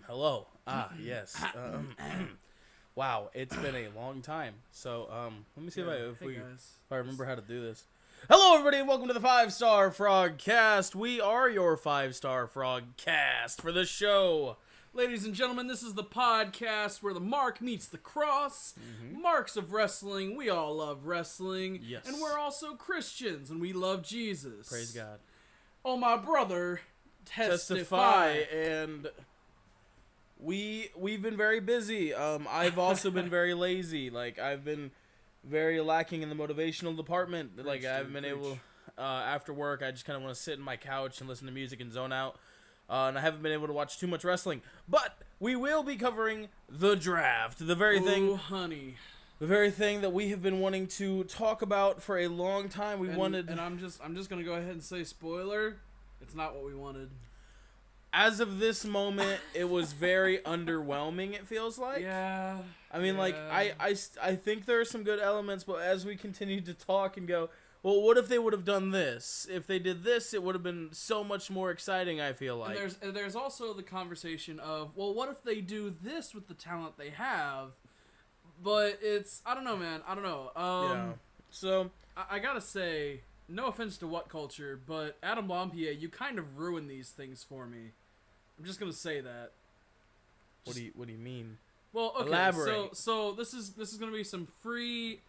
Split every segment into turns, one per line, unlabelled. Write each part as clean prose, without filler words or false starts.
Hello. Yes. Wow, it's been a long time. So, let me see if I remember how to do this. Hello, everybody, and welcome to the 5-Star Frogcast. We are your 5-Star Frogcast for the show.
Ladies and gentlemen, this is the podcast where the mark meets the cross. Marks of wrestling. We all love wrestling.
Yes.
And we're also Christians, and we love Jesus.
Praise God.
Oh, my brother,
Testify. And we've been very busy. I've also been very lazy. Like, I've been very lacking in the motivational department. Like, I haven't been able, after work, I just kind of want to sit in my couch and listen to music and zone out. And I haven't been able to watch too much wrestling. But we will be covering the draft. The very thing that we have been wanting to talk about for a long time.
And I'm just gonna go ahead and say, spoiler, it's not what we wanted.
As of this moment, it was very underwhelming, it feels like.
Yeah.
I mean, like, I think there are some good elements, but as we continue to talk and go, well, what if they would have done this? If they did this, it would have been so much more exciting, I feel like.
And there's also the conversation of, well, what if they do this with the talent they have? But it's, I don't know, man. I don't know.
Yeah. So,
I gotta say, no offense to What Culture, but Adam Blampier, you kind of ruined these things for me. I'm just gonna say that.
What do you mean?
Well, okay.
Elaborate.
So this is gonna be some free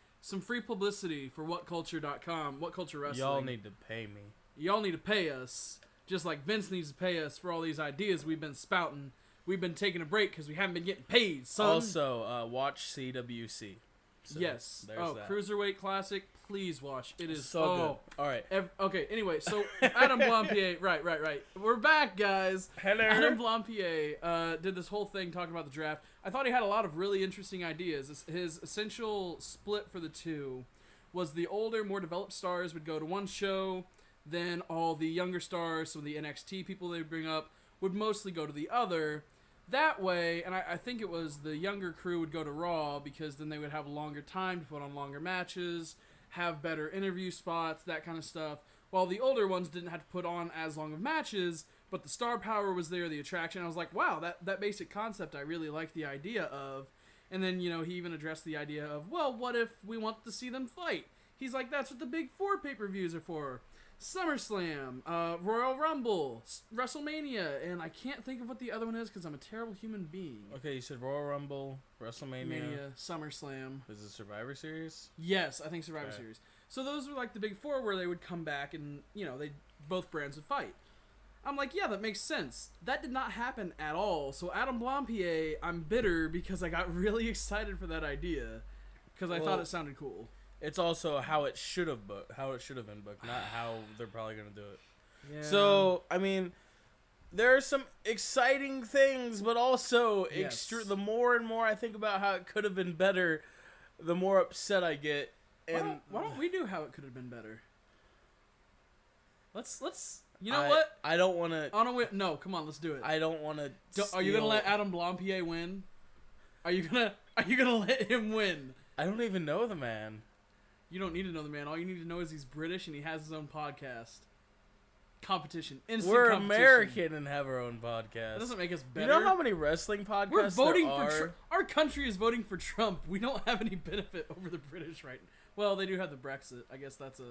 publicity for WhatCulture.com. What Culture Wrestling.
Y'all need to pay me.
Y'all need to pay us, just like Vince needs to pay us for all these ideas we've been spouting. We've been taking a break because we haven't been getting paid, son.
Also, watch CWC. So
yes.
That.
Cruiserweight Classic. Please watch. It is
so good. All right.
Okay. Anyway, so Adam Blampier. Right. We're back, guys.
Hello.
Adam Blampier did this whole thing talking about the draft. I thought he had a lot of really interesting ideas. His essential split for the two was the older, more developed stars would go to one show, then all the younger stars, some of the NXT people they bring up, would mostly go to the other. That way, and I think it was the younger crew would go to Raw because then they would have a longer time to put on longer matches, have better interview spots, that kind of stuff, while the older ones didn't have to put on as long of matches, but the star power was there, the attraction. I was like, wow, that basic concept I really like the idea of. And then, he even addressed the idea of, well, what if we want to see them fight? He's like, that's what the big 4 pay-per-views are for. SummerSlam, Royal Rumble, WrestleMania, and I can't think of what the other one is because I'm a terrible human being.
Okay, you said Royal Rumble, WrestleMania,
SummerSlam.
Is it Survivor Series?
Yes, I think Survivor Series. So those were like the big 4 where they would come back and, both brands would fight. I'm like, yeah, that makes sense. That did not happen at all. So Adam Blampier, I'm bitter because I got really excited for that idea because I thought it sounded cool.
It's also how it should have been booked, not how they're probably going to do it.
Yeah.
So, I mean, there are some exciting things, but also the more and more I think about how it could have been better, the more upset I get. And
why don't we do how it could have been better? Let's you know what?
I don't want to.
No, come on, let's do it.
I don't want to.
Are you gonna let Adam Blampier win? Are you gonna let him win?
I don't even know the man.
You don't need to know the man. All you need to know is he's British and he has his own podcast. Competition.
We're
competition.
American and have our own podcast.
That doesn't make us better.
You know how many wrestling podcasts
We're voting
there are?
for our country is voting for Trump. We don't have any benefit over the British right now. Well, they do have the Brexit. I guess that's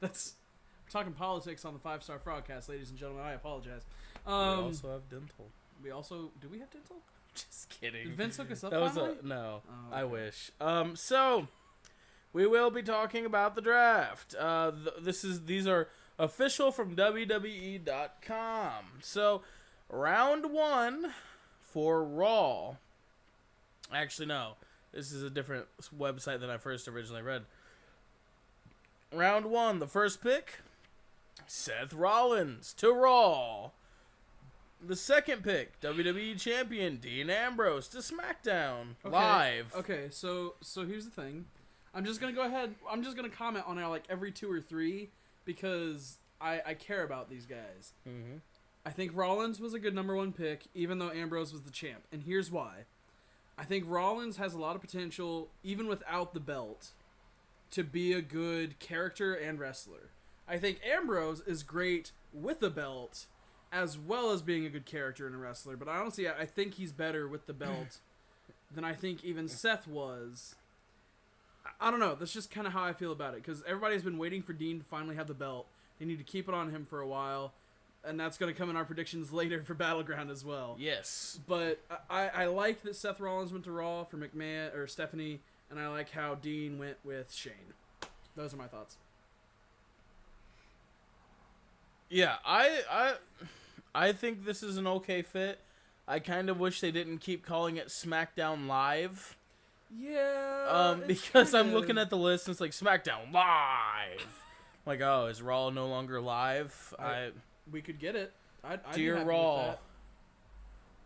we're talking politics on the 5-Star Frogcast, ladies and gentlemen. I apologize.
We also have dental.
Do we have dental?
Just kidding.
Did Vince hook us up?
That was
finally?
no.
Oh,
I
okay.
wish. So we will be talking about the draft. These are official from WWE.com. So round 1 for Raw. Actually, no. This is a different website than I first originally read. Round 1, the first pick, Seth Rollins to Raw. The second pick, WWE Champion Dean Ambrose to SmackDown live.
Okay, so here's the thing. I'm just gonna go ahead. I'm just gonna comment on it like every 2 or 3 because I care about these guys.
Mm-hmm.
I think Rollins was a good number 1 pick, even though Ambrose was the champ, and here's why. I think Rollins has a lot of potential, even without the belt, to be a good character and wrestler. I think Ambrose is great with the belt, as well as being a good character and a wrestler. But honestly, I think he's better with the belt than I think even Seth was. I don't know. That's just kind of how I feel about it. Because everybody's been waiting for Dean to finally have the belt. They need to keep it on him for a while. And that's going to come in our predictions later for Battleground as well.
Yes.
But I like that Seth Rollins went to Raw for McMahon or Stephanie. And I like how Dean went with Shane. Those are my thoughts.
Yeah, I think this is an okay fit. I kind of wish they didn't keep calling it SmackDown Live.
Yeah.
Because I'm looking at the list and it's like SmackDown Live. Like, oh, is Raw no longer live?
We could get it. I'd
Dear
be happy
Raw,
with that.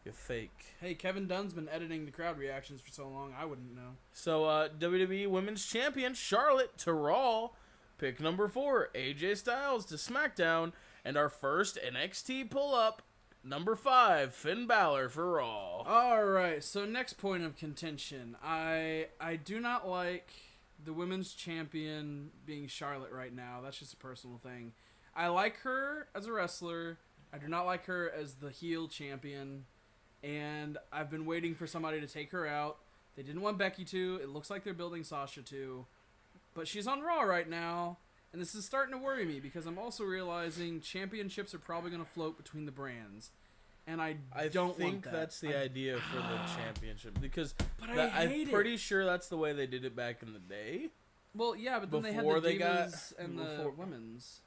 you fake.
Hey, Kevin Dunn's been editing the crowd reactions for so long, I wouldn't know.
So, WWE Women's Champion Charlotte to Raw. Pick number 4, AJ Styles to SmackDown. And our first NXT pull-up, number 5, Finn Balor for Raw.
Alright, so next point of contention. I do not like the Women's Champion being Charlotte right now. That's just a personal thing. I like her as a wrestler. I do not like her as the heel champion. And I've been waiting for somebody to take her out. They didn't want Becky to. It looks like they're building Sasha to. But she's on Raw right now. And this is starting to worry me because I'm also realizing championships are probably going to float between the brands. And I don't
think
want that.
that's the idea for the championship. Because
But I hate
I'm pretty sure that's the way they did it back in the day.
Well, yeah, but then they had
Before
the
they got-
Divas and the
before-
Women's.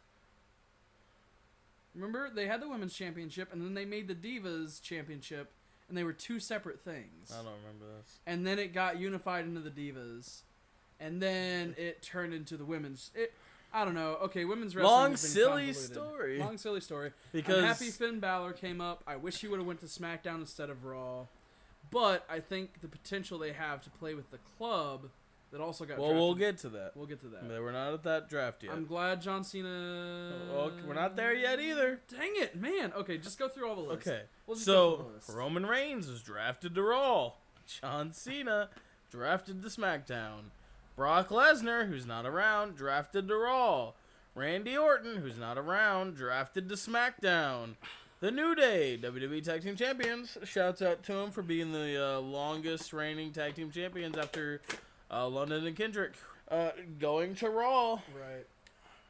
Remember? They had the Women's Championship, and then they made the Divas Championship, and they were two separate things.
I don't remember this.
And then it got unified into the Divas. And then it turned into the Women's... I don't know. Okay, women's wrestling
Long,
has been
silly
convoluted.
story.
Long, silly story.
Because
I'm happy Finn Balor came up. I wish he would have went to SmackDown instead of Raw. But I think the potential they have to play with the club that also got
well,
drafted.
we'll get to that.
We'll get to that.
We're not at that draft yet.
I'm glad John Cena...
Oh, we're not there yet either.
Dang it, man. Okay, just go through all the lists.
Okay,
We'll just go through
so
the list.
Roman Reigns was drafted to Raw. John Cena drafted to SmackDown. Brock Lesnar, who's not around, drafted to Raw. Randy Orton, who's not around, drafted to SmackDown. The New Day, WWE Tag Team Champions. Shouts out to him for being the longest reigning Tag Team Champions after London and Kendrick. Going to Raw.
Right.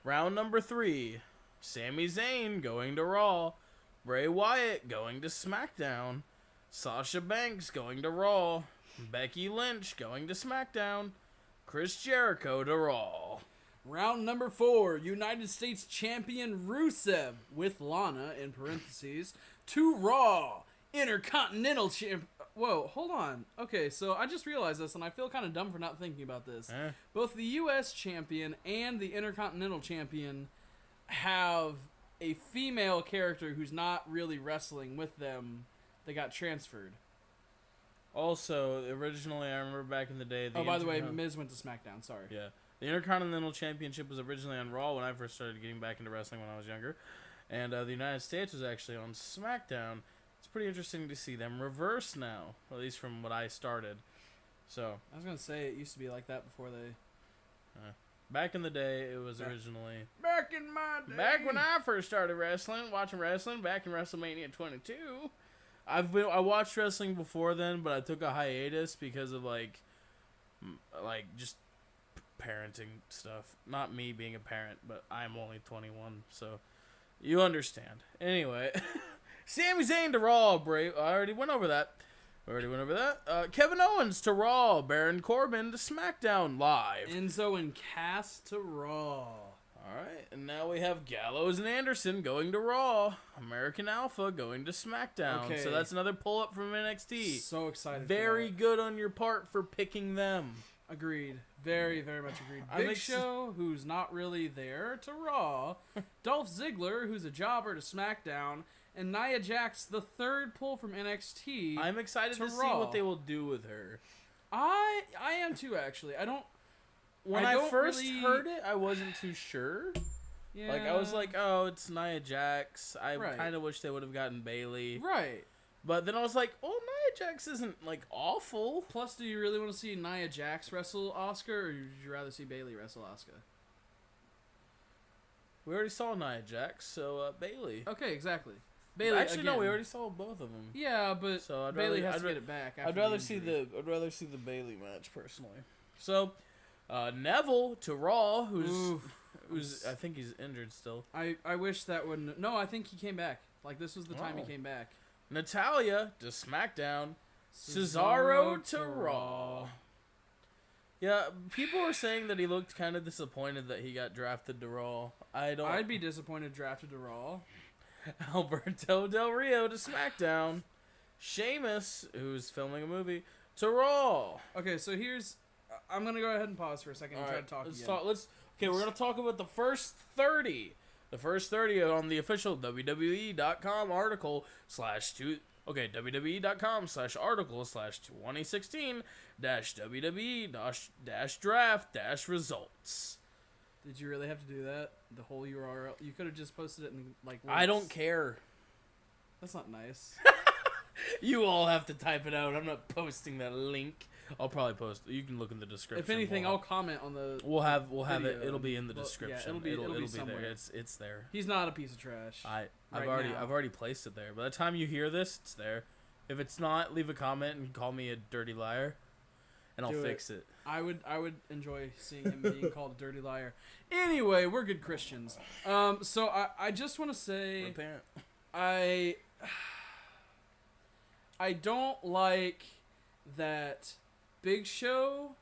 Round number 3. Sami Zayn going to Raw. Bray Wyatt going to SmackDown. Sasha Banks going to Raw. Becky Lynch going to SmackDown. Chris Jericho to Raw.
Round number 4, United States Champion Rusev with Lana, in parentheses, to Raw. Intercontinental Champ... Whoa, hold on. Okay, so I just realized this, and I feel kind of dumb for not thinking about this. Both the U.S. Champion and the Intercontinental Champion have a female character who's not really wrestling with them that got transferred.
Also, originally, I remember back in the day...
By the way, Miz went to SmackDown, sorry.
Yeah. The Intercontinental Championship was originally on Raw when I first started getting back into wrestling when I was younger. And the United States was actually on SmackDown. It's pretty interesting to see them reverse now, at least from what I started. So,
I was going to say, it used to be like that before they...
back in the day, it was originally...
Back in my day!
Back when I first started watching wrestling, back in WrestleMania 22, I watched wrestling before then, but I took a hiatus because of just parenting stuff. Not me being a parent, but I'm only 21, so you understand. Anyway, Sami Zayn to Raw, Bray. I already went over that. Kevin Owens to Raw. Baron Corbin to SmackDown Live.
Enzo and Cass to Raw.
Alright, and now we have Gallows and Anderson going to Raw. American Alpha going to SmackDown.
Okay.
So that's another pull-up from NXT.
So excited
Very
for that.
good on your part for picking them.
Agreed. Very, very much agreed.
I'm
Big Show, who's not really there, to Raw. Dolph Ziggler, who's a jobber, to SmackDown. And Nia Jax, the third pull from NXT.
I'm excited to see
Raw.
what they will do with her.
I am too, actually.
When
I
I
don't
first
really-
heard it, I wasn't too sure.
Yeah.
Like, I was like, oh, it's Nia Jax. I
Right.
kind of wish they would have gotten Bailey.
Right.
But then I was like, oh, Nia Jax isn't, awful.
Plus, do you really want to see Nia Jax wrestle Asuka, or would you rather see Bailey wrestle Asuka?
We already saw Nia Jax, so Bailey.
Okay, exactly. Bailey,
Actually, no,
again-
we already saw both of them.
Yeah, but
So I'd
Bailey
rather-
has
I'd
to
ra-
get it back. After
I'd rather see the Bailey match personally. So, Neville to Raw, who's I think he's injured still.
I wish that wouldn't. No, I think he came back. Like this was the time he
Oh.
came back.
Natalia to SmackDown. Cesaro to Raw. Yeah, people were saying that he looked kind of disappointed that he got drafted to Raw.
I'd be disappointed drafted to Raw.
Alberto Del Rio to SmackDown. Sheamus, who's filming a movie, to Raw.
Okay, so here's. I'm gonna go ahead and pause for a second and try to talk
let's
again.
talk. Okay, we're gonna talk about the first 30. The first 30 on the official WWE.com article WWE.com/article/2016-WWE-draft-results.
Did you really have to do that? The whole URL? You could have just posted it in like.
I don't
links.
care.
That's not nice.
You all have to type it out. I'm not posting that link. I'll probably post. You can look in the description.
If anything,
We'll
I'll comment on the.
We'll have it.
video.
It'll be in the
Well, yeah,
description.
it'll be
there.
somewhere.
It's there.
He's not a piece of trash.
I've
Right now.
already placed it there. By the time you hear this, it's there. If it's not, leave a comment and call me a dirty liar, and I'll
Do it.
fix it.
I would enjoy seeing him being called a dirty liar. Anyway, we're good Christians. So I just want to say
Repent.
I don't like that Big Show,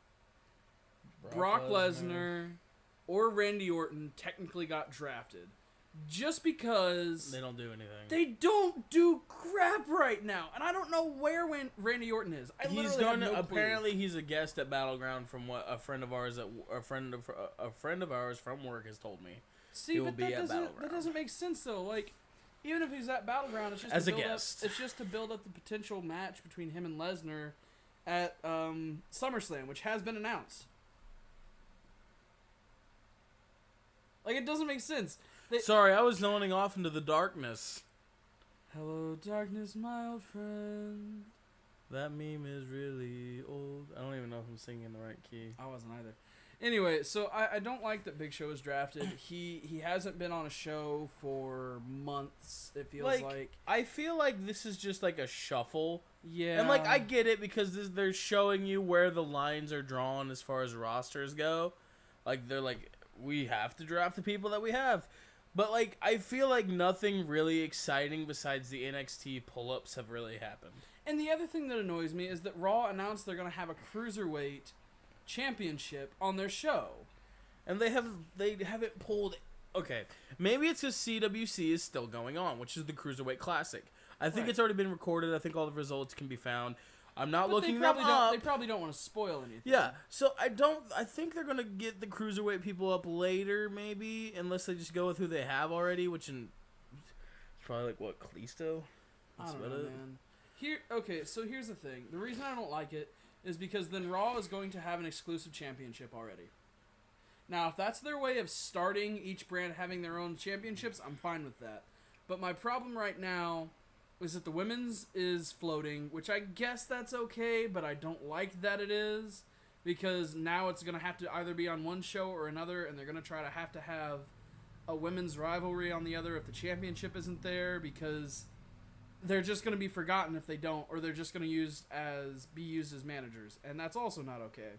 Brock Lesnar, or Randy Orton technically got drafted. Just because
They don't do anything.
they don't do crap right now, and I don't know where Randy Orton is. I
He's
literally
going
have
to.
no clue.
Apparently, he's a guest at Battleground. From what a friend of ours from work has told me.
See,
he will
but
be at
that
Battleground.
doesn't make sense though. Like, even if he's at Battleground, it's just
As
to
a
build
guest.
Up, it's just to build up the potential match between him and Lesnar at SummerSlam, which has been announced. Like, it doesn't make sense.
Sorry, I was zoning off into the darkness.
Hello, darkness, my old friend.
That meme is really old. I don't even know if I'm singing in the right key.
I wasn't either. Anyway, so I don't like that Big Show is drafted. He hasn't been on a show for months, it feels like.
I feel like this is just like a shuffle.
Yeah.
And like I get it because they're showing you where the lines are drawn as far as rosters go. Like they're like, we have to draft the people that we have. But like I feel like nothing really exciting besides the NXT pull-ups have really happened.
And the other thing that annoys me is that Raw announced they're going to have a Cruiserweight championship on their show.
And they haven't pulled. Okay, maybe it's because CWC is still going on, which is the Cruiserweight Classic. I think
Right.
it's already been recorded. I think all the results can be found. I'm not
But
looking
they
them
probably
up.
They probably don't want to spoil anything.
Yeah, so I think they're gonna get the Cruiserweight people up later, maybe, unless they just go with who they have already, which it's probably like what, Kalisto?
I
That's
don't know,
about it.
man. Okay, so here's the thing. The reason I don't like it is because then Raw is going to have an exclusive championship already. Now, if that's their way of starting each brand having their own championships, I'm fine with that. But my problem right now is that the women's is floating, which I guess that's okay, but I don't like that it is, because now it's going to have to either be on one show or another, and they're going to try to have a women's rivalry on the other if the championship isn't there, because they're just going to be forgotten if they don't, or they're just going to be used as managers, and that's also not okay,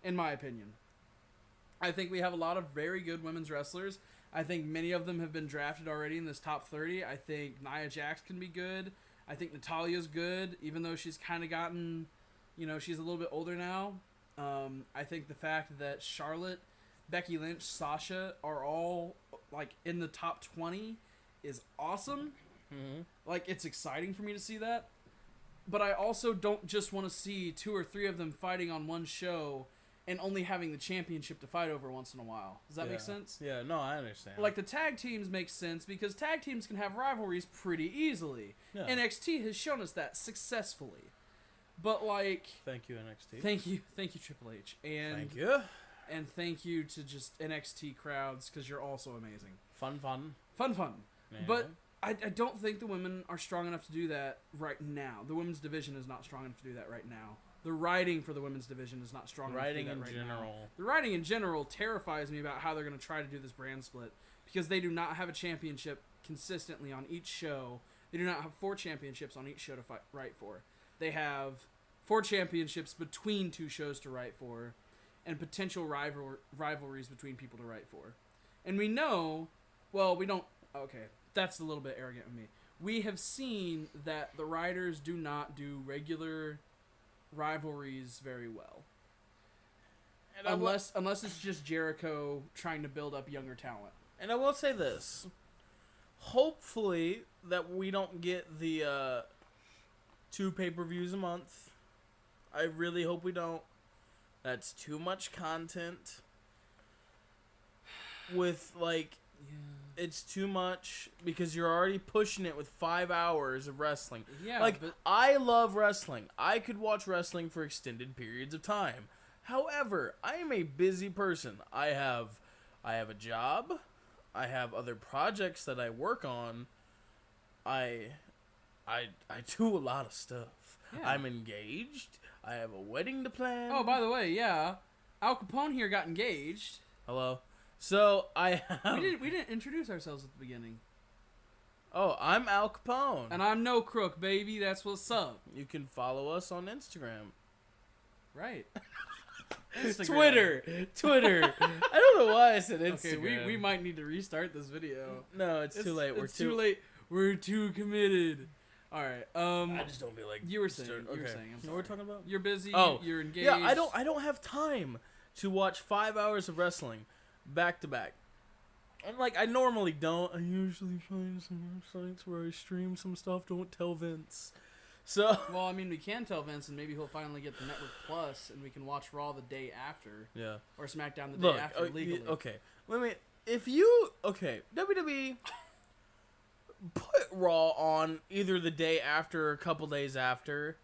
in my opinion. I think we have a lot of very good women's wrestlers. I think many of them have been drafted already in this top 30. I think Nia Jax can be good. I think Natalia's good, even though she's kind of gotten, she's a little bit older now. I think the fact that Charlotte, Becky Lynch, Sasha are all like in the top 20 is awesome.
Mm-hmm.
Like, it's exciting for me to see that. But I also don't just want to see 2 or 3 of them fighting on one show and only having the championship to fight over once in a while. Does that make sense?
Yeah, no, I understand.
Like, the tag teams make sense because tag teams can have rivalries pretty easily.
Yeah.
NXT has shown us that successfully. But, like...
Thank you, NXT.
Thank you, Triple H. And,
Thank you.
And thank you to just NXT crowds, because you're also amazing.
Fun.
Fun.
Yeah.
But I don't think the women are strong enough to do that right now. The women's division is not strong enough to do that right now. The writing for the women's division is not strong enough to do that right now. The writing in general terrifies me about how they're going to try to do this brand split, because they do not have a championship consistently on each show. They do not have 4 championships on each show to write for. They have 4 championships between 2 shows to write for, and potential rivalries between people to write for. And we know, well, we don't. Okay, that's a little bit arrogant of me. We have seen that the writers do not do regular rivalries very well.
And
Unless it's just Jericho trying to build up younger talent.
And I will say this. Hopefully that we don't get the 2 pay-per-views a month. I really hope we don't. That's too much content. With, like, it's too much because you're already pushing it with 5 hours of wrestling.
Yeah,
like,
but
I love wrestling. I could watch wrestling for extended periods of time. However, I am a busy person. I have a job. I have other projects that I work on. I do a lot of stuff.
Yeah.
I'm engaged. I have a wedding to plan.
oh, by the way, yeah, Al Capone here got engaged.
Hello. So I have.
We didn't introduce ourselves at the beginning.
Oh, I'm Al Capone.
And I'm No Crook, baby. That's what's up.
You can follow us on Instagram.
Right.
Twitter. I don't know why I said Instagram.
Okay, we might need to restart this video.
No, it's too late.
It's too late. We're too committed. All right.
I just don't feel like.
You were saying.
Okay.
You were saying. I'm
What
sorry.
we're talking about?
You're busy.
Oh,
You're engaged.
Yeah, I don't have time to watch 5 hours of wrestling back to back. And like I normally don't. I usually find some websites where I stream some stuff. Don't tell Vince. So
Well, I mean, we can tell Vince, and maybe he'll finally get the Network Plus, and we can watch Raw the day after,
yeah.
or SmackDown the day after legally.
Okay. WWE put Raw on either the day after or a couple days after.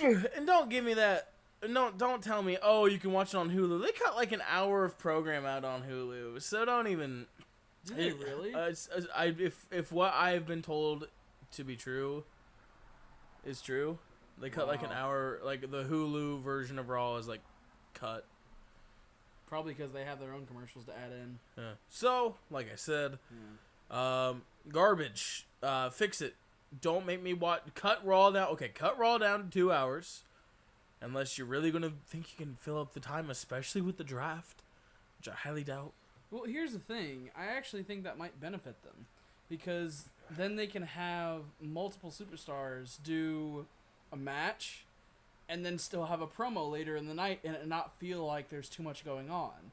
And don't give me that. No, don't tell me. Oh, you can watch it on Hulu. They cut like an hour of program out on Hulu, so don't even.
Did they really?
If what I have been told to be true is true, they cut like an
Wow.
hour. Like the Hulu version of Raw is like cut.
Probably because they have their own commercials to add in.
Yeah. So, like I said,
Yeah.
garbage. Fix it. Don't make me watch. Cut Raw down. Okay, cut Raw down to 2 hours. Unless you're really gonna think you can fill up the time, especially with the draft, which I highly doubt.
Well, here's the thing. I actually think that might benefit them, because then they can have multiple superstars do a match, and then still have a promo later in the night, and it not feel like there's too much going on,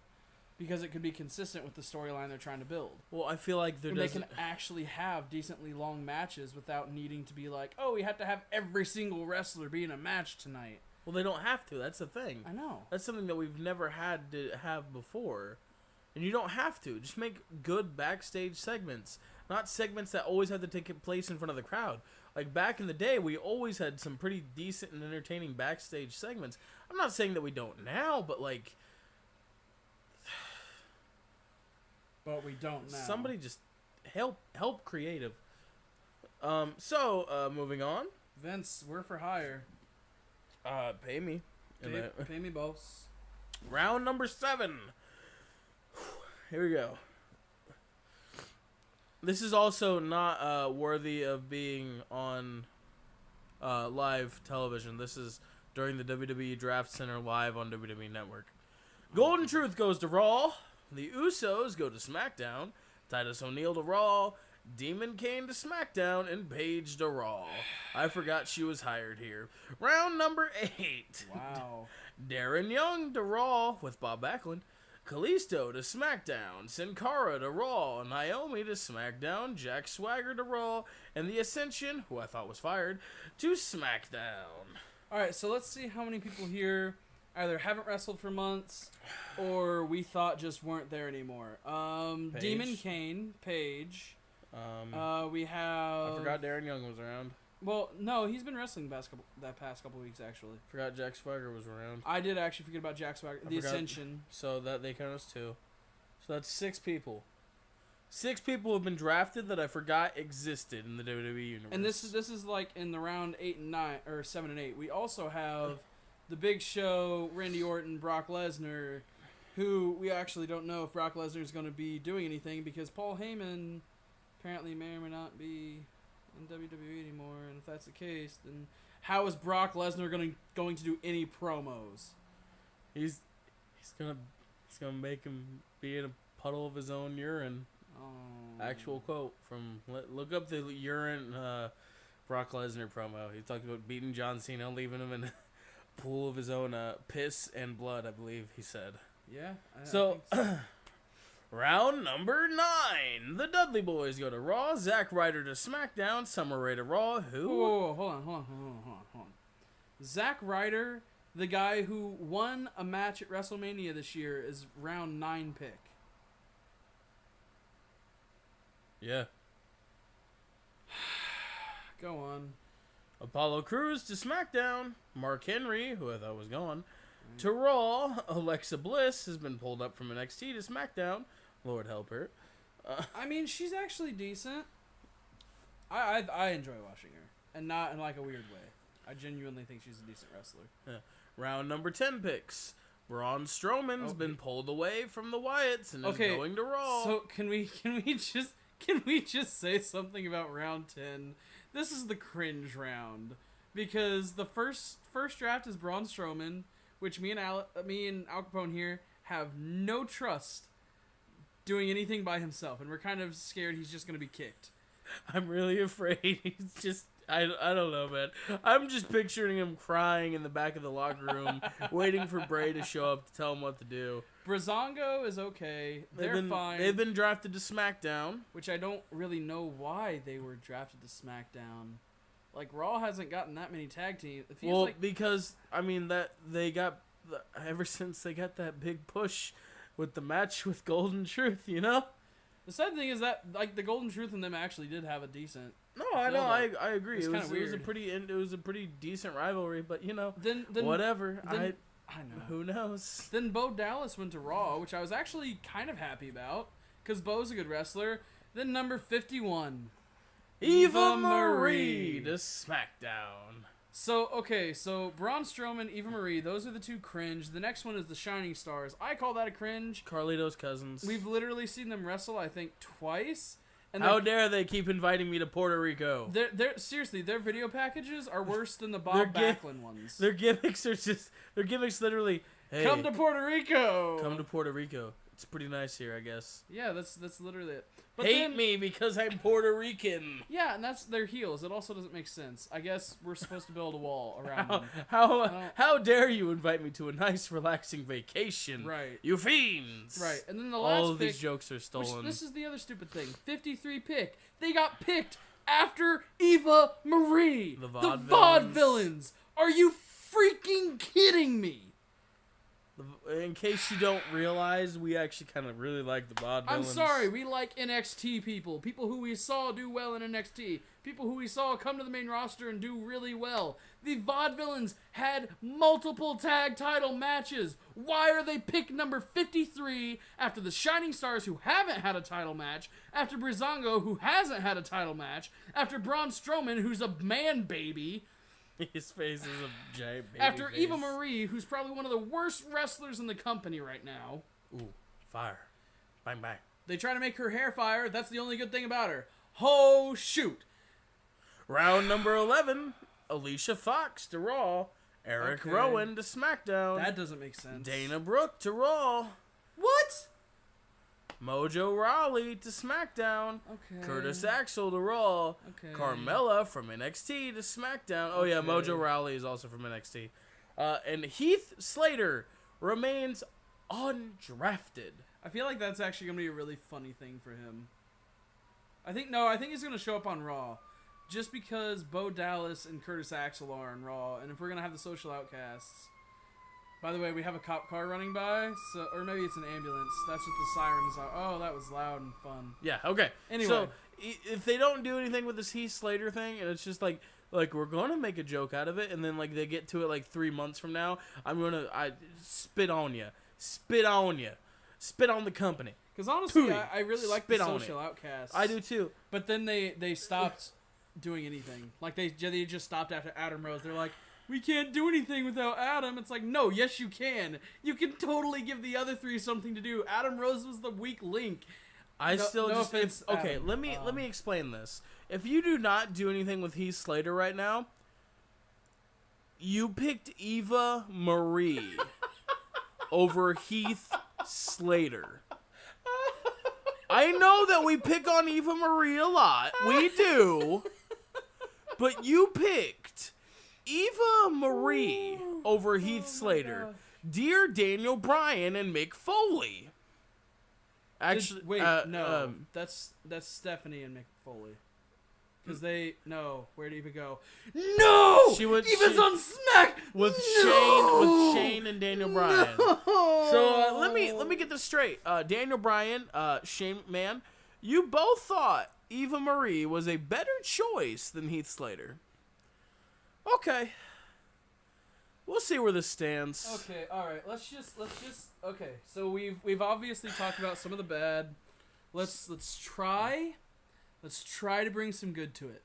because it could be consistent with the storyline they're trying to build.
Well, I feel like
And they can actually have decently long matches without needing to be like, oh, we have to have every single wrestler be in a match tonight.
Well, they don't have to. That's the thing.
I know.
That's something that we've never had to have before. And you don't have to. Just make good backstage segments. Not segments that always have to take place in front of the crowd. Like, back in the day, we always had some pretty decent and entertaining backstage segments. I'm not saying that we don't now, but, like...
But we don't now.
Somebody just help creative. So, moving on.
Vince, we're for hire.
Pay me.
Pay me, boss.
Round number 7. Here we go. This is also not worthy of being on live television. This is during the WWE Draft Center live on WWE Network. Golden Truth goes to Raw. The Usos go to SmackDown. Titus O'Neil to Raw. Demon Kane to SmackDown, and Paige to Raw. I forgot she was hired here. Round number 8.
Wow.
Darren Young to Raw with Bob Backlund. Kalisto to SmackDown. Sin Cara to Raw. Naomi to SmackDown. Jack Swagger to Raw. And The Ascension, who I thought was fired, to SmackDown.
Alright, so let's see how many people here either haven't wrestled for months or we thought just weren't there anymore.
Paige.
Demon Kane, Paige. We have...
I forgot Darren Young was around.
Well, no, he's been wrestling that past couple weeks, actually.
Forgot Jack Swagger was around.
I did actually forget about Jack Swagger. The
forgot.
Ascension.
So that they count as 2. So that's 6 people. 6 people have been drafted that I forgot existed in the WWE universe.
And this is like in the round 8 and 9, or 7 and 8. We also have the Big Show, Randy Orton, Brock Lesnar, who we actually don't know if Brock Lesnar is going to be doing anything because Paul Heyman apparently may or may not be in WWE anymore. And if that's the case, then how is Brock Lesnar going to do any promos?
He's gonna make him be in a puddle of his own urine.
Oh.
Actual quote from look up the urine Brock Lesnar promo. He talked about beating John Cena, leaving him in a pool of his own piss and blood, I believe he said.
Yeah. I
So,
think so.
round number 9. The Dudley Boys go to Raw. Zack Ryder to SmackDown. Summer Rae to Raw. Who?
Whoa, hold on. Zack Ryder, the guy who won a match at WrestleMania this year, is round 9 pick.
Yeah.
Go on.
Apollo Crews to SmackDown. Mark Henry, who I thought was gone, to Raw. Alexa Bliss has been pulled up from NXT to SmackDown. Lord help her.
I mean, she's actually decent. I enjoy watching her, and not in like a weird way. I genuinely think she's a decent wrestler.
Yeah. Round number 10 picks. Braun Strowman's been pulled away from the Wyatts and is going to Raw.
So can we just say something about round 10? This is the cringe round because the first draft is Braun Strowman, which me and Al Capone here have no trust doing anything by himself, and we're kind of scared he's just going to be kicked.
I'm really afraid he's just... I don't know, man. I'm just picturing him crying in the back of the locker room, waiting for Bray to show up to tell him what to do.
Breezango is okay. They're fine.
They've been drafted to SmackDown.
Which I don't really know why they were drafted to SmackDown. Like, Raw hasn't gotten that many tag teams. It feels like...
because, I mean, that they got... Ever since they got that big push with the match with Golden Truth, you know?
The sad thing is that, like, the Golden Truth and them actually did have a decent...
No, I know, I agree.
It was
a pretty decent rivalry, but you know,
then
whatever.
I know.
Who knows?
Then Bo Dallas went to Raw, which I was actually kind of happy about because Bo's a good wrestler. Then number 51,
Eva Marie to SmackDown.
So Braun Strowman, Eva Marie, those are the two cringe. The next one is the Shining Stars. I call that a cringe.
Carlito's cousins.
We've literally seen them wrestle, I think, twice. And
how dare they keep inviting me to Puerto Rico?
They're seriously, their video packages are worse than the Bob Backlund ones.
Their gimmicks literally, hey,
come to Puerto Rico.
Come to Puerto Rico. It's pretty nice here, I guess.
Yeah, that's literally it. But
hate me because I'm Puerto Rican.
Yeah, and that's their heels. It also doesn't make sense. I guess we're supposed to build a wall around them.
How dare you invite me to a nice, relaxing vacation?
Right.
You fiends.
Right. And then the last
all of
pick,
these jokes are stolen.
This is the other stupid thing. 53 pick. They got picked after Eva Marie.
The
Vaudevillains. Are you freaking kidding me?
In case you don't realize, we actually kind of really like the Vaudevillains.
I'm sorry, we like NXT people. People who we saw do well in NXT. People who we saw come to the main roster and do really well. The Vaudevillains had multiple tag title matches. Why are they picked number 53 after the Shining Stars who haven't had a title match, after Breezango who hasn't had a title match, after Braun Strowman who's a man baby,
his face is a giant baby
after
face.
Eva Marie, who's probably one of the worst wrestlers in the company right now.
Ooh, fire. Bang, bang.
They try to make her hair fire. That's the only good thing about her. Oh, shoot.
Round number 11, Alicia Fox to Raw. Eric Rowan to SmackDown.
That doesn't make sense.
Dana Brooke to Raw.
What?
Mojo Rawley to SmackDown.
Okay.
Curtis Axel to Raw.
Okay.
Carmella from NXT to SmackDown. Oh yeah, Mojo Rawley is also from NXT. And Heath Slater remains undrafted.
I feel like that's actually going to be a really funny thing for him. I think he's going to show up on Raw. Just because Bo Dallas and Curtis Axel are on Raw. And if we're going to have the Social Outcasts... By the way, we have a cop car running by, or maybe it's an ambulance. That's what the sirens are. Oh, that was loud and fun.
Yeah, okay.
Anyway.
So, if they don't do anything with this Heath Slater thing, and it's just like we're going to make a joke out of it, and then, like, they get to it, like, 3 months from now, I spit on you. Spit on you. Spit on the company.
Because, honestly, I really like the Social Outcasts.
I do, too.
But then they stopped doing anything. Like, they just stopped after Adam Rose. They're like... We can't do anything without Adam. It's like, no, yes you can. You can totally give the other three something to do. Adam Rose was the weak link.
I
No-
still
no
just
offense,
okay.
Adam.
Let me explain this. If you do not do anything with Heath Slater right now, you picked Eva Marie over Heath Slater. I know that we pick on Eva Marie a lot. We do. But you picked Eva Marie over Heath Slater.
gosh.
Dear Daniel Bryan and Mick Foley. Actually,
Wait, no, that's Stephanie and Mick Foley. Because where'd Eva go? No,
She was-
Eva's
she-
on Smack
with
No!
Shane and Daniel Bryan. So let me get this straight. Daniel Bryan, Shane man, you both thought Eva Marie was a better choice than Heath Slater. Okay. We'll see where this stands.
Okay, all right. Let's just okay. So we've obviously talked about some of the bad. Let's try to bring some good to it.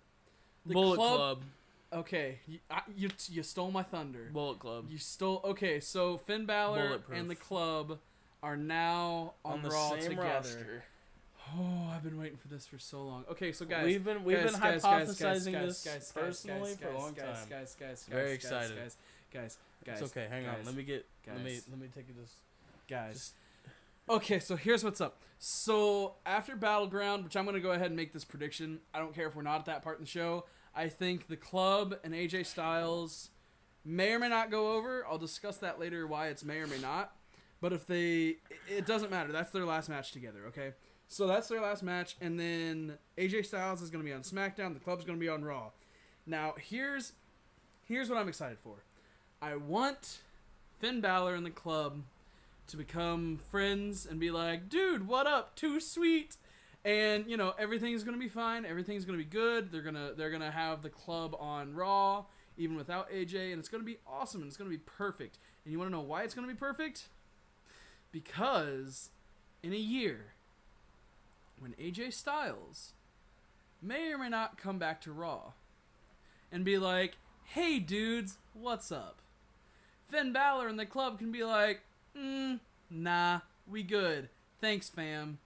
The
Bullet Club.
Okay, you stole my thunder.
Bullet Club.
You stole. Okay, so Finn Balor
Bulletproof.
and the Club are now on
the
Raw
same
together.
roster.
Oh, I've been waiting for this for so long. Okay, so guys,
We've been hypothesizing this personally for a long time. Very excited.
Guys,
It's okay. Hang on.
guys,
Let me
guys.
take it just.
guys. Okay, so here's what's up. So after Battleground, which I'm gonna go ahead and make this prediction. I don't care if we're not at that part in the show. I think the Club and AJ Styles may or may not go over. I'll discuss that later. Why it's may or may not. But if it doesn't matter. That's their last match together. Okay. So that's their last match, and then AJ Styles is gonna be on SmackDown. The Club's gonna be on Raw. Now here's what I'm excited for. I want Finn Balor and the Club to become friends and be like, dude, what up? Too sweet. And, everything's going to be fine. Everything's going to be good. They're going to have the Club on Raw, even without AJ, and it's going to be awesome, and it's going to be perfect. And you want to know why it's going to be perfect? Because in a year, when AJ Styles may or may not come back to Raw and be like, hey, dudes, what's up? Finn Balor and the Club can be like, nah, we good. Thanks, fam.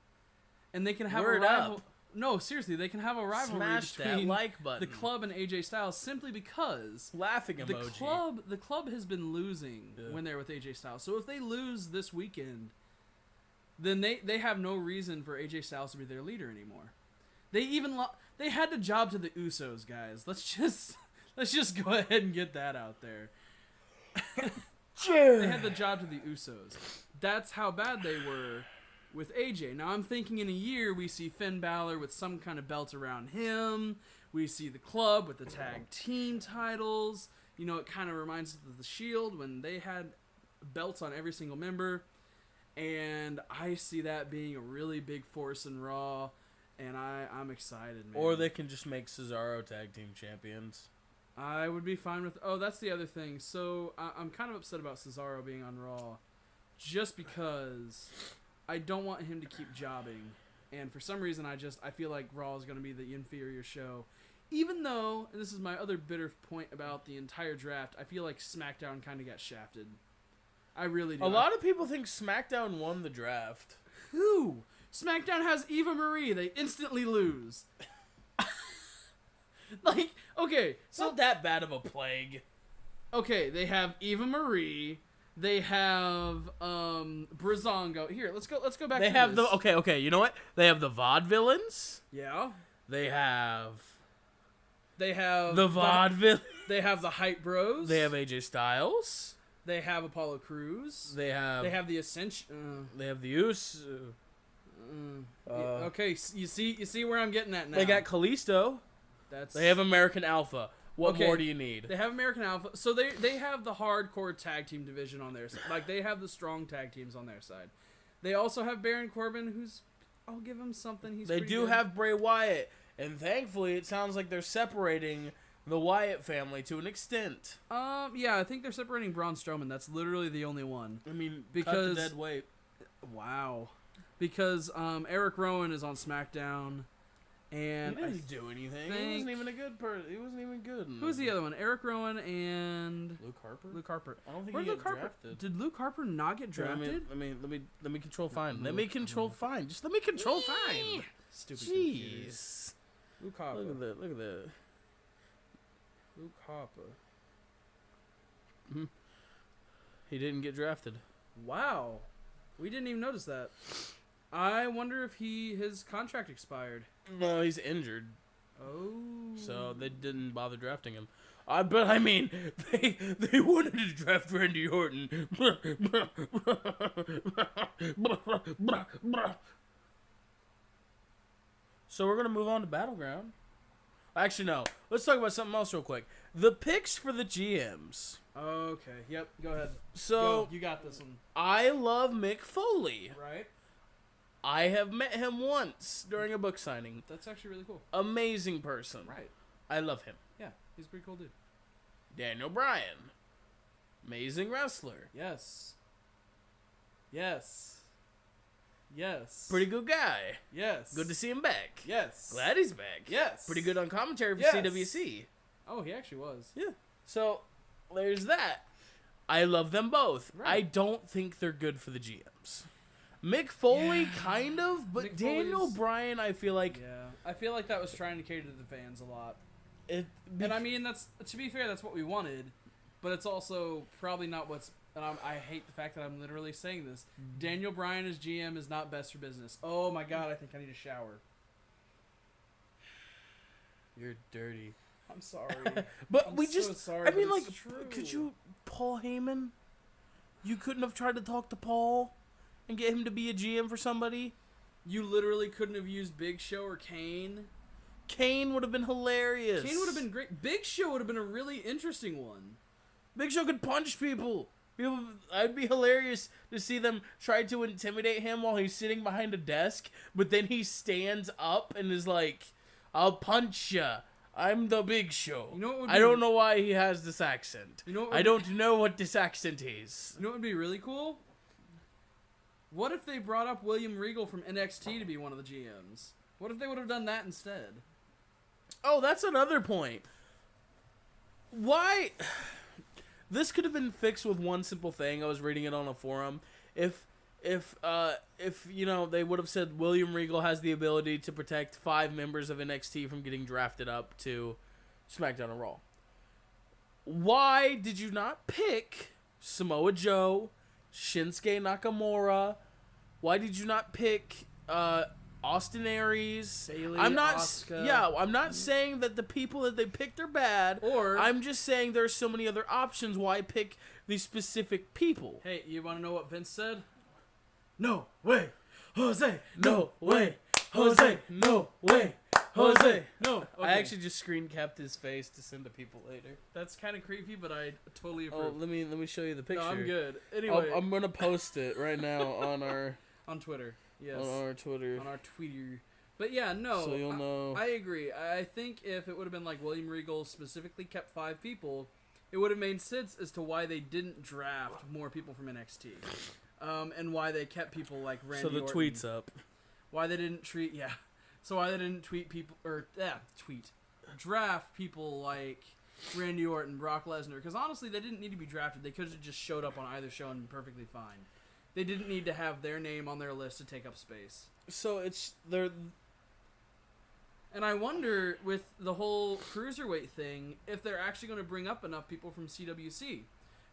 And they can have
Word
a rival.
up.
No, seriously, they can have a rivalry
Smash that
between
like button.
the Club and AJ Styles simply because
Laughing emoji.
the club has been losing when they're with AJ Styles. So if they lose this weekend, then they have no reason for AJ Styles to be their leader anymore. They even they had the job to the Usos, guys. Let's just go ahead and get that out there. They had the job to the Usos. That's how bad they were with AJ. Now I'm thinking in a year we see Finn Balor with some kind of belt around him. We see the Club with the tag team titles. It kind of reminds us of the Shield when they had belts on every single member. And I see that being a really big force in Raw. And I'm excited, man.
Or they can just make Cesaro tag team champions.
I would be fine with... Oh, that's the other thing. So, I'm kind of upset about Cesaro being on Raw. Just because I don't want him to keep jobbing. And for some reason, I feel like Raw is going to be the inferior show. Even though, and this is my other bitter point about the entire draft, I feel like SmackDown kind of got shafted. I really do.
A lot of people think SmackDown won the draft.
Who? SmackDown has Eva Marie. They instantly lose. Okay,
It's not that bad of a plague.
okay, they have Eva Marie. They have Breezango. Here, let's go back
They
to
have
this.
okay, you know what? They have the Vaudevillains.
Yeah.
They have
They have
the Vaudeville.
They have the Hype Bros.
They have AJ Styles.
They have Apollo Crews.
They have
the Ascension.
they have the Use.
Okay, you see where I'm getting at now.
They got Kalisto.
That's
They have American Alpha. What
Okay.
more do you need?
They have American Alpha. So they have the hardcore tag team division on their side. Like, they have the strong tag teams on their side. They also have Baron Corbin, who's... I'll give him something. He's
They
pretty
do
good.
have Bray Wyatt. And thankfully, it sounds like they're separating the Wyatt family to an extent.
Yeah, I think they're separating Braun Strowman. That's literally the only one.
I mean,
Because-
cut the dead weight.
Wow. Because Eric Rowan is on SmackDown. And
He didn't do anything. He
think-
wasn't even a good person. He wasn't even good.
who's the other one? Eric Rowan and
Luke Harper?
Luke Harper.
I don't think
Where'd
he
Luke
got
Harper?
drafted.
Did Luke Harper not get drafted?
Let me control find. Let me control find. Just let me control find.
Stupid computer.
Jeez.
Luke Harper.
Look at that. Look at that.
Luke Harper.
He didn't get drafted.
Wow. We didn't even notice that. I wonder if his contract expired.
No, he's injured,
Oh.
so they didn't bother drafting him. But I mean, they wanted to draft Randy Orton. So we're gonna move on to Battleground. Actually, no. Let's talk about something else real quick. The picks for the GMs.
Okay. Yep. Go ahead.
So
Go. You got this one.
I love Mick Foley.
Right.
I have met him once during a book signing.
That's actually really cool.
Amazing person.
Right.
I love him.
Yeah. He's a pretty cool dude.
Daniel Bryan. Amazing wrestler.
Yes. Yes. Yes.
Pretty good guy.
Yes.
Good to see him back.
Yes.
Glad he's back.
Yes.
Pretty good on commentary for
Yes.
CWC.
Oh, he actually was.
Yeah. So there's that. I love them both.
Right.
I don't think they're good for the GMs. Mick Foley, kind of, but
Mick
Daniel
Foley's-
Bryan, I feel like
Yeah. I feel like that was trying to cater to the fans a lot.
it.
And I mean, that's, to be fair, that's what we wanted, but it's also probably not what's. And I hate the fact that I'm literally saying this. Daniel Bryan as GM is not best for business. Oh my god, I think I need a shower.
You're dirty.
I'm sorry.
But
I'm
we
so
just.
sorry,
I mean,
but
like,
it's true.
could you, Paul Heyman? You couldn't have tried to talk to Paul and get him to be a GM for somebody.
You literally couldn't have used Big Show or Kane.
Kane would have been hilarious.
Kane would have been great. Big Show would have been a really interesting one.
Big Show could punch people. I'd be hilarious to see them try to intimidate him while he's sitting behind a desk, but then he stands up and is like, "I'll punch ya. I'm the Big Show."
You know what would
I
be-
don't know why he has this accent.
You know what
I
would
don't know what this accent is.
You know what would be really cool? What if they brought up William Regal from NXT to be one of the GMs? What if they would have done that instead?
Oh, that's another point. Why? This could have been fixed with one simple thing. I was reading it on a forum. If you know, they would have said William Regal has the ability to protect 5 members of NXT from getting drafted up to SmackDown and Raw. Why did you not pick Samoa Joe, Shinsuke Nakamura? Why did you not pick Austin Aries?
Bayley,
I'm not.
Asuka.
Yeah, I'm not saying that the people that they picked are bad.
Or-
I'm just saying there's so many other options. Why pick these specific people?
Hey, you want to know what Vince said? No way, Jose.
No way, Jose. No way, Jose.
No.
I
Okay.
actually just screen capped his face to send to people later.
That's kind of creepy, but I totally
Oh,
approve.
let me show you the picture.
No, I'm good. Anyway,
I'm gonna post it right now on our
on Twitter. Yes.
on our Twitter,
On our Twitter. But yeah, no.
so you'll know.
I agree. I think if it would have been like William Regal specifically kept 5 people, it would have made sense as to why they didn't draft more people from NXT. And why they kept people like Randy
So the
Orton.
tweet's up.
Why they didn't So why they didn't draft people like Randy Orton, Brock Lesnar, because honestly they didn't need to be drafted. They could have just showed up on either show and been perfectly fine. They didn't need to have their name on their list to take up space.
So it's they're.
And I wonder, with the whole cruiserweight thing, if they're actually going to bring up enough people from CWC.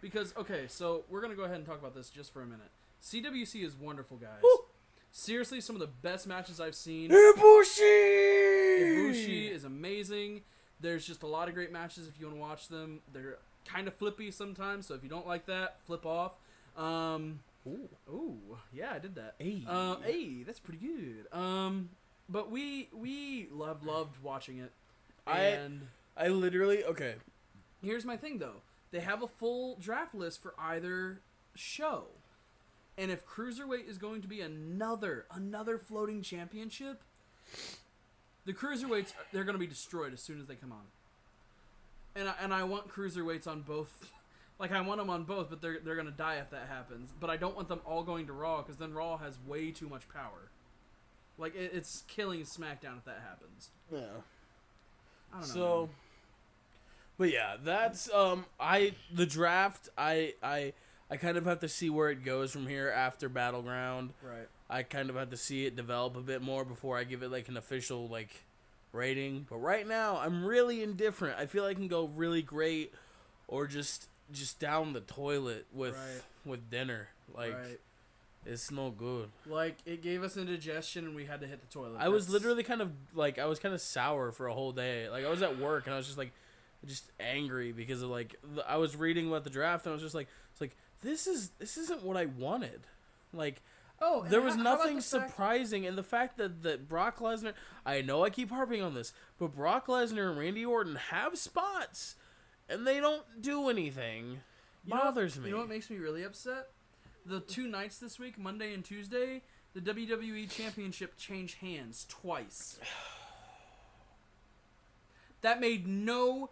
Because, okay, so we're going to go ahead and talk about this just for a minute. CWC is wonderful, guys.
Woo!
Seriously, some of the best matches I've seen.
Ibushi!
Ibushi is amazing. There's just a lot of great matches if you want to watch them. They're kind of flippy sometimes, so if you don't like that, flip off. Ooh, yeah, I did that.
Hey.
Hey, that's pretty good. But we loved watching it.
I
And
literally okay.
here's my thing though. They have a full draft list for either show. And if Cruiserweight is going to be another floating championship, the Cruiserweights, they're going to be destroyed as soon as they come on. And I want Cruiserweights on both. Like, I want them on both, but they're going to die if that happens. But I don't want them all going to Raw, because then Raw has way too much power. Like it's killing SmackDown if that happens.
Yeah.
I don't know.
So, but yeah, that's the draft. I kind of have to see where it goes from here after Battleground.
Right.
I kind of have to see it develop a bit more before I give it like an official like rating. But right now, I'm really indifferent. I feel I can go really great, or just down the toilet with dinner. Like it's no good.
Like it gave us indigestion and we had to hit the toilet.
I was literally kind of like sour for a whole day. Like I was at work and I was just angry because of like I was reading about the draft and I was just like it's like this isn't what I wanted. Like there was nothing surprising, and the fact that Brock Lesnar, I know I keep harping on this, but Brock Lesnar and Randy Orton have spots, and they don't do anything. Bothers me.
You know what makes me really upset? The 2 nights this week, Monday and Tuesday, the WWE Championship changed hands twice. That made no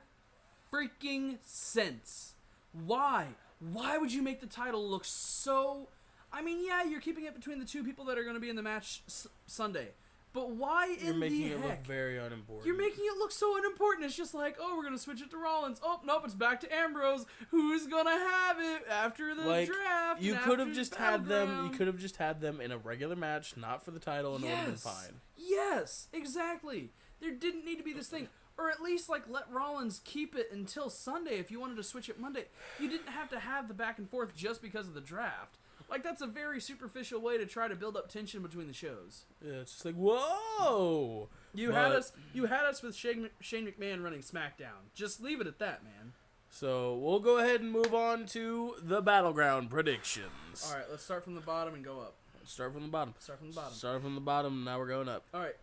freaking sense. Why? Why would you make the title look so... I mean, yeah, you're keeping it between the two people that are going to be in the match Sunday. But why
You're
in the
making it
heck?
look very unimportant.
You're making it look so unimportant. It's just like, oh, we're going to switch it to Rollins. Oh, nope, it's back to Ambrose. Who's going to have it after the draft?
You could have just had them. You could have just had them in a regular match, not for the title, and it would have been fine.
Yes, exactly. There didn't need to be this thing. Or at least, like, let Rollins keep it until Sunday if you wanted to switch it Monday. You didn't have to have the back and forth just because of the draft. Like, that's a very superficial way to try to build up tension between the shows.
Yeah, it's just like, whoa!
You had us with Shane McMahon running SmackDown. Just leave it at that, man.
So, we'll go ahead and move on to the Battleground predictions.
Alright, let's start from the bottom and go up.
Start from the bottom.
Start from the bottom.
Start from the bottom, now we're going up.
Alright,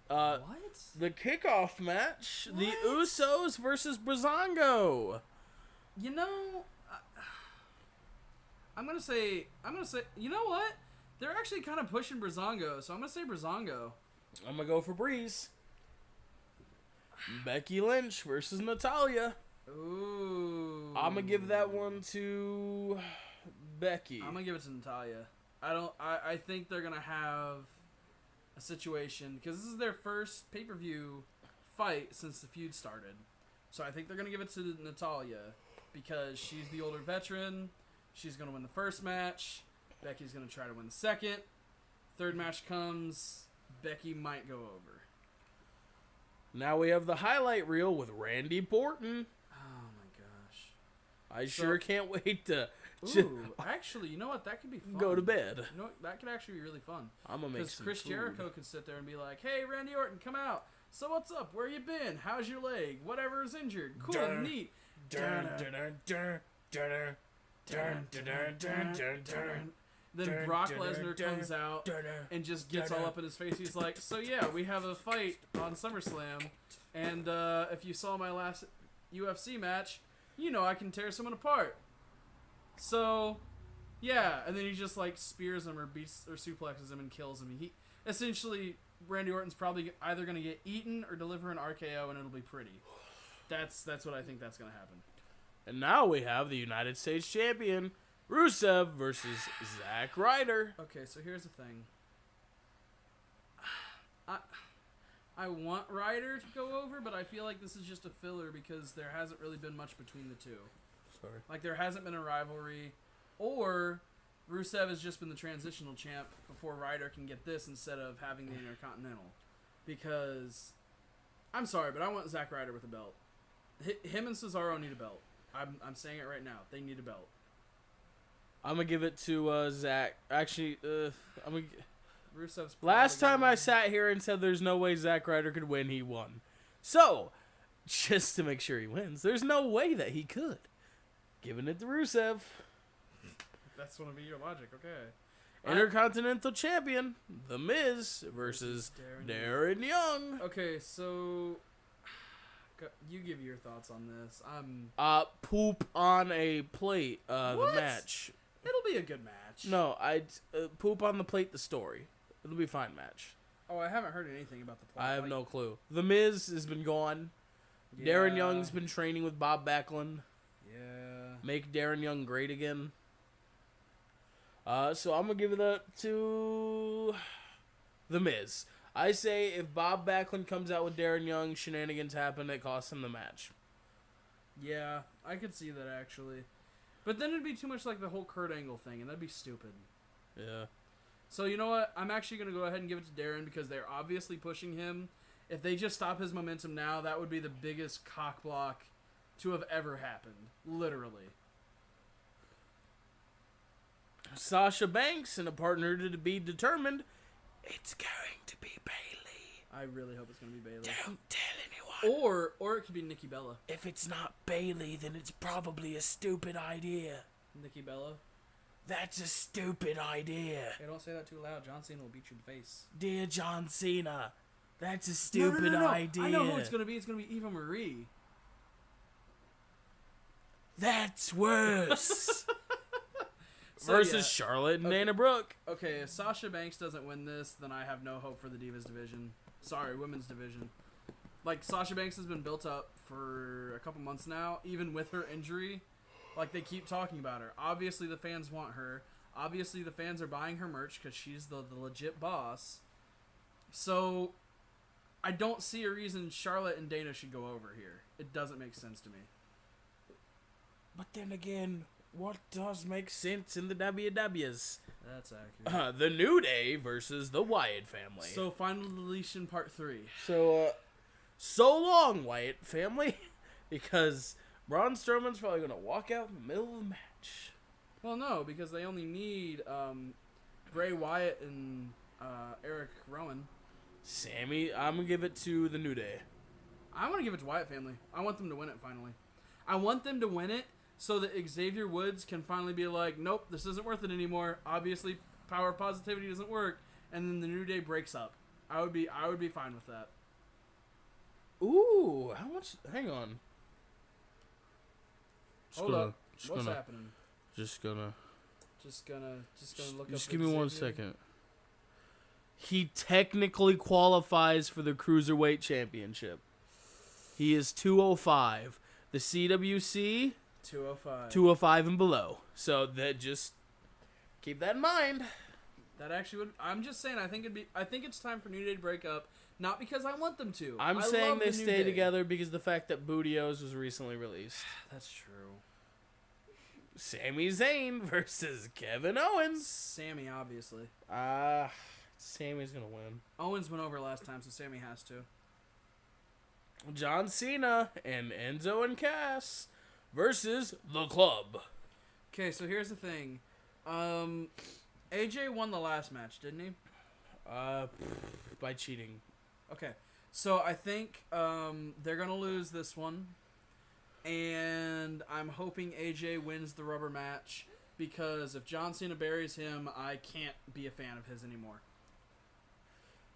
what? The kickoff match,
What?
the Usos versus Breezango.
You know... I'm gonna say, you know what? They're actually kind of pushing Breezango, so I'm gonna say Breezango.
I'm gonna go for Breeze. Becky Lynch versus Natalya.
Ooh.
I'm gonna give that one to Becky.
I'm gonna give it to Natalya. I think they're gonna have a situation because this is their first pay-per-view fight since the feud started. So I think they're gonna give it to Natalya because she's the older veteran. She's going to win the first match. Becky's going to try to win the second. Third match comes. Becky might go over.
Now we have the highlight reel with Randy Orton.
Oh, my gosh.
I sure can't wait to
actually, you know what? That could be fun.
go to bed.
You know what? That could actually be really fun.
I'm going to make some
Chris
food.
Jericho could sit there and be like, hey, Randy Orton, come out. So what's up? Where you been? How's your leg? Whatever is injured. Cool, neat. Then Brock Lesnar comes out and just gets all up in his face. He's like, so yeah, we have a fight on SummerSlam, and if you saw my last UFC match, you know I can tear someone apart. So, yeah, and then he just like spears him or beats or suplexes him and kills him. He essentially, Randy Orton's probably either gonna get eaten or deliver an RKO, and it'll be pretty. That's what I think that's gonna happen.
And now we have the United States Champion, Rusev versus Zack Ryder.
Okay, so here's the thing. I want Ryder to go over, but I feel like this is just a filler because there hasn't really been much between the two.
Sorry.
Like, there hasn't been a rivalry, or Rusev has just been the transitional champ before Ryder can get this instead of having the Intercontinental. Because, I'm sorry, but I want Zack Ryder with a belt. Him and Cesaro need a belt. I'm saying it right now. They need a belt. I'm
going to give it to Zack. Actually, I'm going to...
Rusev's
last time I sat here and said there's no way Zack Ryder could win, he won. So, just to make sure he wins, there's no way that he could. Giving it to Rusev.
That's going to be your logic, okay.
Intercontinental Champion, The Miz versus Darren Young.
Okay, so... You give your thoughts on this.
Poop on a plate, the match.
It'll be a good match.
No, I'd poop on the plate, the story. It'll be a fine match.
Oh, I haven't heard anything about the plot.
I have no clue. The Miz has been gone. Yeah. Darren Young's been training with Bob Backlund.
Yeah.
Make Darren Young great again. So I'm going to give that to The Miz. I say if Bob Backlund comes out with Darren Young, shenanigans happen that cost him the match.
Yeah, I could see that actually. But then it'd be too much like the whole Kurt Angle thing, and that'd be stupid.
Yeah.
So you know what? I'm actually going to go ahead and give it to Darren because they're obviously pushing him. If they just stop his momentum now, that would be the biggest cock block to have ever happened. Literally.
Sasha Banks and a partner to be determined. It's going to be Bayley.
I really hope it's going to be Bayley.
Don't tell anyone.
Or it could be Nikki Bella.
If it's not Bayley, then it's probably a stupid idea.
Nikki Bella?
That's a stupid idea.
Hey, don't say that too loud. John Cena will beat you in the face.
Dear John Cena, that's a stupid
No.
idea.
I know who it's going to be. It's going to be Eva Marie.
That's worse.
So,
Versus
yeah.
Charlotte and
Okay.
Dana Brooke.
Okay, if Sasha Banks doesn't win this, then I have no hope for the Divas division. Sorry, women's division. Like, Sasha Banks has been built up for a couple months now, even with her injury. Like, they keep talking about her. Obviously, the fans want her. Obviously, the fans are buying her merch because she's the legit boss. So, I don't see a reason Charlotte and Dana should go over here. It doesn't make sense to me.
But then again, what does make sense in the WWs?
That's accurate.
The New Day versus the Wyatt family.
So, Final Deletion Part 3.
So long, Wyatt family, because Braun Strowman's probably gonna walk out in the middle of the match.
Well, no, because they only need Bray Wyatt and Eric Rowan.
Sammy, I'm gonna give it to the New Day.
I want to give it to Wyatt family. I want them to win it finally. I want them to win it so that Xavier Woods can finally be like, nope, this isn't worth it anymore. Obviously, power of positivity doesn't work, and then the New Day breaks up. I would be fine with that.
Ooh, how much? Hang on.
Hold up. What's happening?
Just gonna
look up.
Just give me 1
Xavier.
second. He technically qualifies for the Cruiserweight Championship. He is 205. The CWC
205.
205 and below. So that just keep that in mind.
That actually would. I'm just saying. I think it's time for New Day to break up. Not because I want them to.
I'm
I
saying
love
they
the New
stay
Day.
together because the fact that Bootios was recently released.
That's true.
Sami Zayn versus Kevin Owens.
Sammy, obviously.
Sammy's gonna win.
Owens went over last time, so Sammy has to.
John Cena and Enzo and Cass versus The Club.
Okay, so here's the thing. AJ won the last match, didn't he?
By cheating.
Okay, so I think they're gonna lose this one, and I'm hoping AJ wins the rubber match because if John Cena buries him, I can't be a fan of his anymore.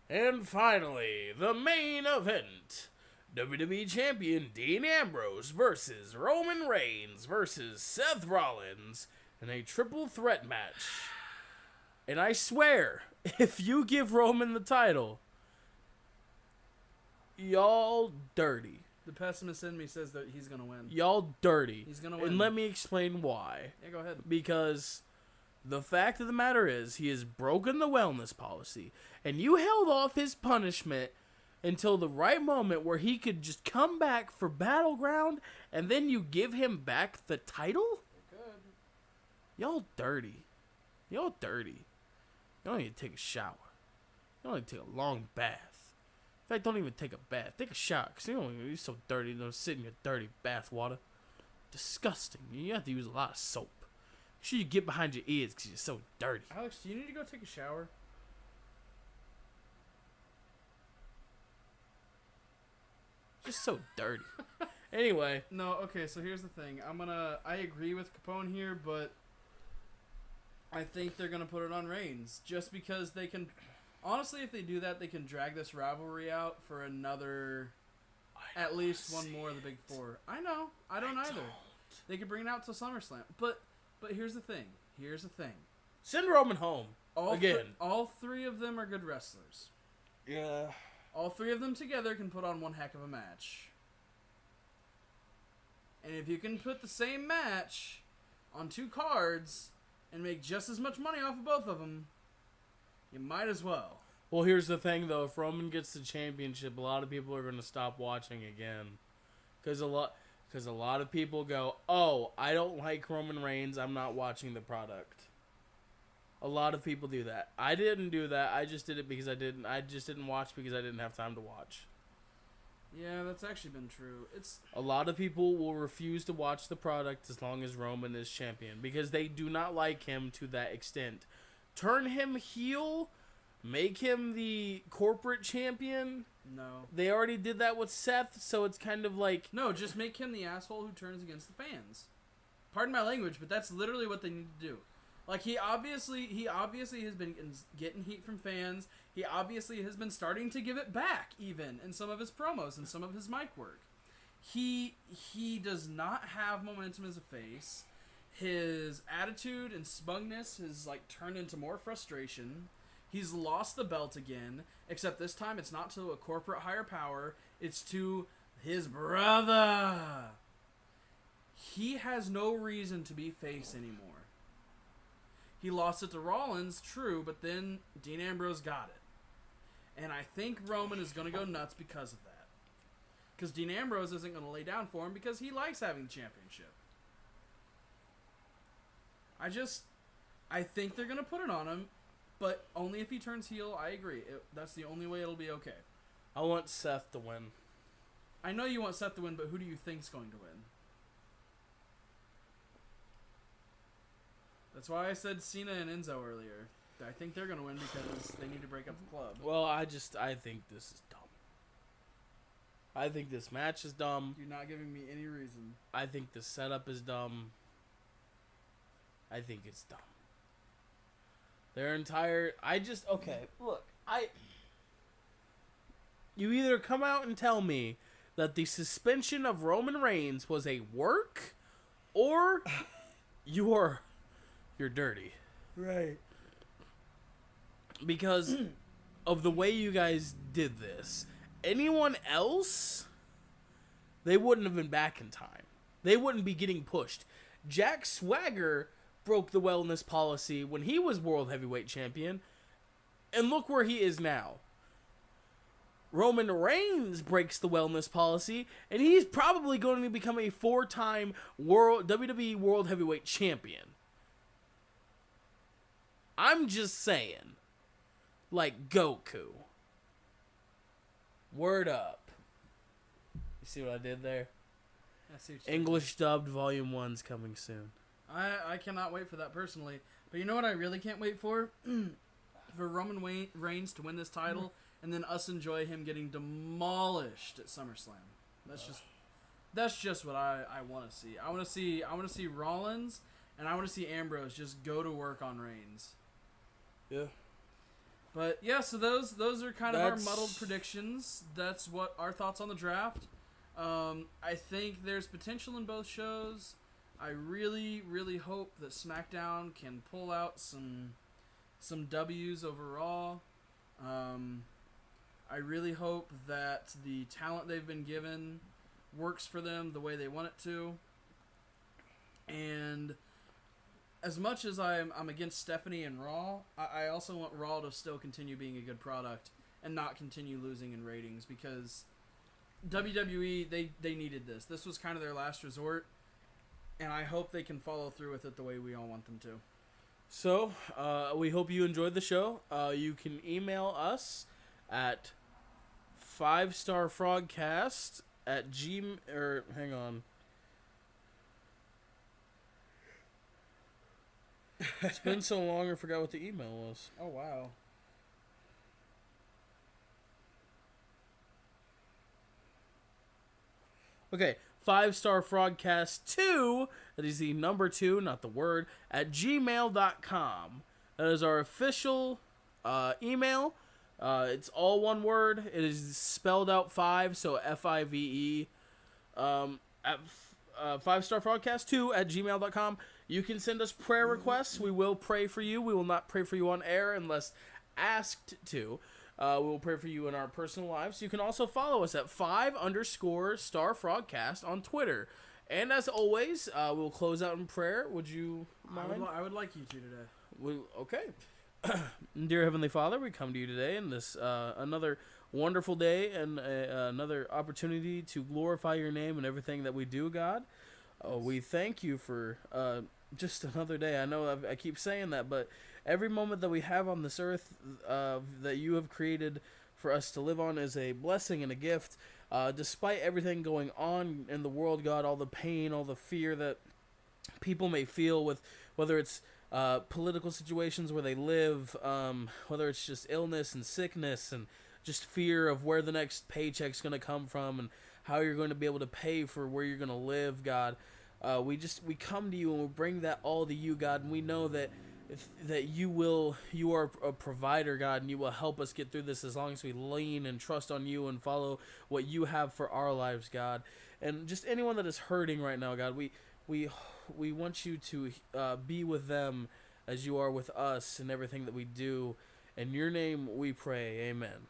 And finally, the main event. WWE Champion Dean Ambrose versus Roman Reigns versus Seth Rollins in a triple threat match. And I swear, if you give Roman the title, y'all dirty.
The pessimist in me says that he's gonna win.
Y'all dirty.
He's gonna win.
And let me explain why.
Yeah, go ahead.
Because the fact of the matter is, he has broken the wellness policy, and you held off his punishment until the right moment where he could just come back for Battleground, and then you give him back the title?
Good.
Y'all dirty. Y'all dirty. You don't need to take a shower. You don't need to take a long bath. In fact, don't even take a bath. Take a shower, because you're so dirty. Don't sit in your dirty bath water. Disgusting. You have to use a lot of soap. Make sure you get behind your ears because you're so dirty.
Alex, do you need to go take a shower?
Just so dirty. Anyway.
No, okay, so here's the thing. I agree with Capone here, but I think they're gonna put it on Reigns. Just because they can honestly, if they do that, they can drag this rivalry out for another at least one more of the big four. I know. I don't either. They could bring it out to SummerSlam. But here's the thing.
Send Roman home. Again.
All three of them are good wrestlers.
Yeah.
All three of them together can put on one heck of a match. And if you can put the same match on two cards and make just as much money off of both of them, you might as well.
Well, here's the thing, though. If Roman gets the championship, a lot of people are going to stop watching again. Because a lot of people go, oh, I don't like Roman Reigns. I'm not watching the product. A lot of people do that. I didn't do that. I just did it because I just didn't watch because I didn't have time to watch.
Yeah, that's actually been true. It's
A lot of people will refuse to watch the product as long as Roman is champion because they do not like him to that extent. Turn him heel, make him the corporate champion.
no.
They already did that with Seth, so it's kind of like,
No, just make him the asshole who turns against the fans. Pardon my language, but that's literally what they need to do. Like, he obviously has been getting heat from fans. He obviously has been starting to give it back, even in some of his promos and some of his mic work. He does not have momentum as a face. His attitude and smugness has like turned into more frustration. He's lost the belt again, except this time it's not to a corporate higher power. It's to his brother. He has no reason to be face anymore. He lost it to Rollins, true, but then Dean Ambrose got it. And I think Roman is going to go nuts because of that. Because Dean Ambrose isn't going to lay down for him because he likes having the championship. I think they're going to put it on him, but only if he turns heel. I agree. That's the only way it'll be okay.
I want Seth to win.
I know you want Seth to win, but who do you think's going to win? That's why I said Cena and Enzo earlier. I think they're going to win because they need to break up the club.
Well, I think this is dumb. I think this match is dumb.
You're not giving me any reason.
I think the setup is dumb. I think it's dumb. Okay, look, you either come out and tell me that the suspension of Roman Reigns was a work, or you're dirty.
Right.
Because of the way you guys did this. Anyone else, they wouldn't have been back in time. They wouldn't be getting pushed. Jack Swagger broke the wellness policy when he was World Heavyweight Champion, and look where he is now. Roman Reigns breaks the wellness policy, and he's probably going to become a 4-time WWE World Heavyweight Champion. I'm just saying. Like Goku. Word up. You see what I did there?
I see what you
English dubbed Volume 1's coming soon.
I cannot wait for that personally. But you know what I really can't wait for? For Roman Reigns to win this title and then us enjoy him getting demolished at SummerSlam. That's just what I want to see. I want to see Rollins and I want to see Ambrose just go to work on Reigns.
Yeah.
But yeah, so those are kind of our muddled predictions. That's what our thoughts on the draft. I think there's potential in both shows. I really, really hope that SmackDown can pull out some W's over Raw. I really hope that the talent they've been given works for them the way they want it to. And as much as I'm against Stephanie and Raw, I also want Raw to still continue being a good product and not continue losing in ratings because WWE, they needed this. This was kind of their last resort, and I hope they can follow through with it the way we all want them to.
So, we hope you enjoyed the show. You can email us at 5starfrogcast at hang on. It's been so long I forgot what the email was.
Oh, wow.
Okay, 5starfrogcast2, that is the number 2, not the word, at gmail.com. That is our official email. It's all one word. It is spelled out 5, so F-I-V-E. At 5starfrogcast2 at gmail.com. You can send us prayer requests. We will pray for you. We will not pray for you on air unless asked to. We will pray for you in our personal lives. You can also follow us at 5_StarFrogcast on Twitter. And as always, we'll close out in prayer. Would you mind?
I would like you to today.
Okay. Dear Heavenly Father, we come to you today in this another wonderful day and another opportunity to glorify your name in everything that we do, God. We thank you for just another day. I know I keep saying that, but every moment that we have on this earth that you have created for us to live on is a blessing and a gift. Despite everything going on in the world, God, all the pain, all the fear that people may feel with whether it's political situations where they live, whether it's just illness and sickness and just fear of where the next paycheck's going to come from and how you're going to be able to pay for where you're going to live, God. We come to you and we bring that all to you, God, and we know that you are a provider, God, and you will help us get through this as long as we lean and trust on you and follow what you have for our lives, God. And just anyone that is hurting right now, God, we want you to be with them as you are with us in everything that we do. In your name we pray, amen.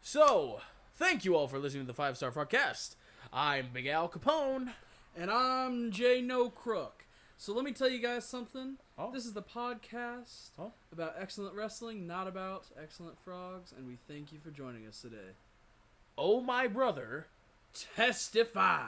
So, thank you all for listening to the 5 Star Frogcast. I'm Big Al Capone.
And I'm Jay No Crook. So let me tell you guys something.
Oh.
This is the podcast about excellent wrestling, not about excellent frogs, and we thank you for joining us today.
Oh, my brother.
Testify.